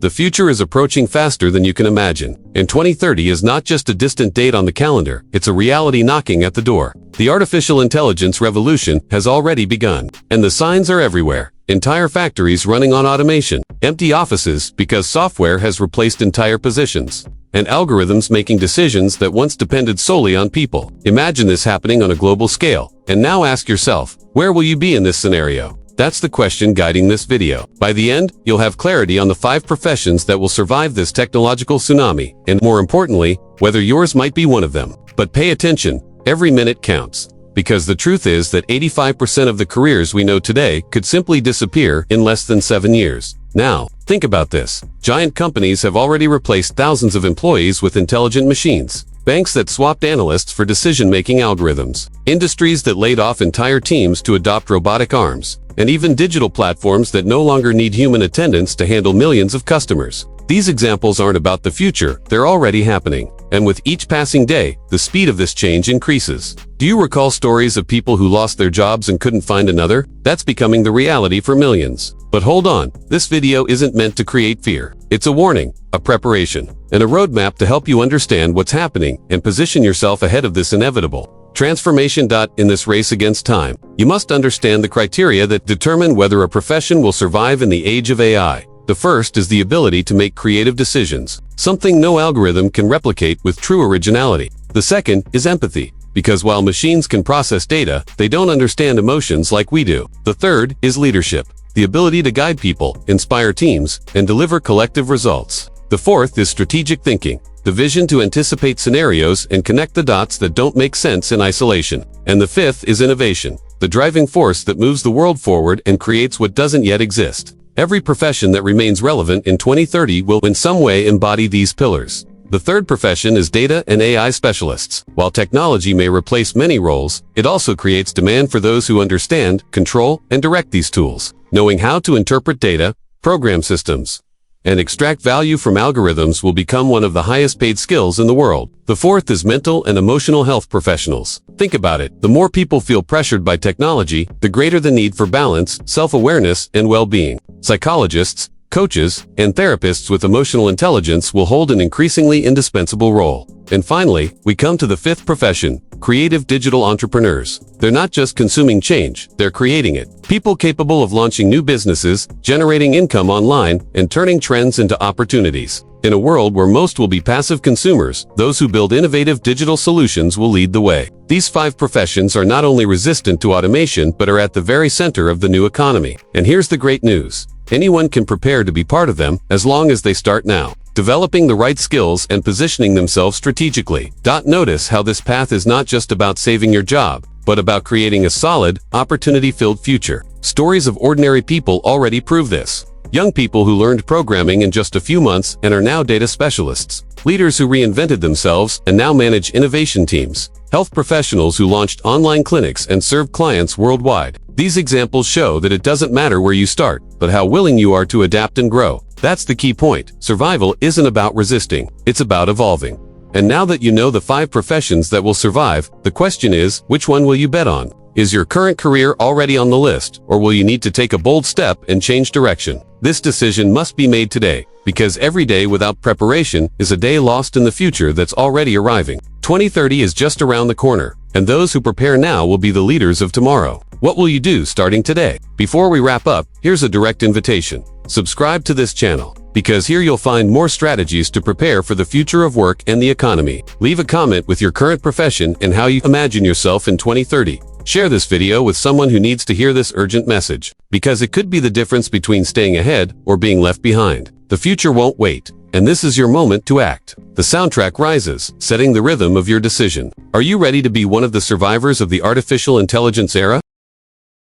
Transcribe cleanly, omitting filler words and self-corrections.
The future is approaching faster than you can imagine, and 2030 is not just a distant date on the calendar, it's a reality knocking at the door. The artificial intelligence revolution has already begun, and the signs are everywhere. Entire factories running on automation, empty offices because software has replaced entire positions, and algorithms making decisions that once depended solely on people. Imagine this happening on a global scale, and now ask yourself, where will you be in this scenario? That's the question guiding this video. By the end, you'll have clarity on the 5 professions that will survive this technological tsunami, and more importantly, whether yours might be one of them. But pay attention, every minute counts. Because the truth is that 85% of the careers we know today could simply disappear in less than 7 years. Now, think about this. Giant companies have already replaced thousands of employees with intelligent machines. Banks that swapped analysts for decision-making algorithms. Industries that laid off entire teams to adopt robotic arms. And even digital platforms that no longer need human attendants to handle millions of customers. These examples aren't about the future, they're already happening. And with each passing day, the speed of this change increases. Do you recall stories of people who lost their jobs and couldn't find another? That's becoming the reality for millions. But hold on, this video isn't meant to create fear. It's a warning, a preparation, and a roadmap to help you understand what's happening and position yourself ahead of this inevitable transformation. In this race against time, you must understand the criteria that determine whether a profession will survive in the age of AI. The first is the ability to make creative decisions, something no algorithm can replicate with true originality. The second is empathy, because while machines can process data, they don't understand emotions like we do. The third is leadership, the ability to guide people, inspire teams, and deliver collective results. The fourth is strategic thinking, the vision to anticipate scenarios and connect the dots that don't make sense in isolation. And the fifth is innovation, the driving force that moves the world forward and creates what doesn't yet exist. Every profession that remains relevant in 2030 will in some way embody these pillars. The third profession is data and AI specialists. While technology may replace many roles, it also creates demand for those who understand, control, and direct these tools. Knowing how to interpret data, program systems, and extract value from algorithms will become one of the highest paid skills in the world. The fourth is mental and emotional health professionals. Think about it. The more people feel pressured by technology, the greater the need for balance, self-awareness, and well-being. Psychologists, coaches, and therapists with emotional intelligence will hold an increasingly indispensable role. And finally, we come to the fifth profession, creative digital entrepreneurs. They're not just consuming change, they're creating it. People capable of launching new businesses, generating income online, and turning trends into opportunities. In a world where most will be passive consumers, those who build innovative digital solutions will lead the way. These 5 professions are not only resistant to automation but are at the very center of the new economy. And here's the great news. Anyone can prepare to be part of them, as long as they start now, developing the right skills and positioning themselves strategically. Notice how this path is not just about saving your job, but about creating a solid, opportunity-filled future. Stories of ordinary people already prove this. Young people who learned programming in just a few months and are now data specialists. Leaders who reinvented themselves and now manage innovation teams. Health professionals who launched online clinics and served clients worldwide. These examples show that it doesn't matter where you start, but how willing you are to adapt and grow. That's the key point. Survival isn't about resisting, it's about evolving. And now that you know the 5 professions that will survive, the question is, which one will you bet on? Is your current career already on the list, or will you need to take a bold step and change direction? This decision must be made today, because every day without preparation is a day lost in the future that's already arriving. 2030 is just around the corner, and those who prepare now will be the leaders of tomorrow. What will you do starting today? Before we wrap up, here's a direct invitation. Subscribe to this channel, because here you'll find more strategies to prepare for the future of work and the economy. Leave a comment with your current profession and how you imagine yourself in 2030. Share this video with someone who needs to hear this urgent message, because it could be the difference between staying ahead or being left behind. The future won't wait, and this is your moment to act. The soundtrack rises, setting the rhythm of your decision. Are you ready to be one of the survivors of the artificial intelligence era?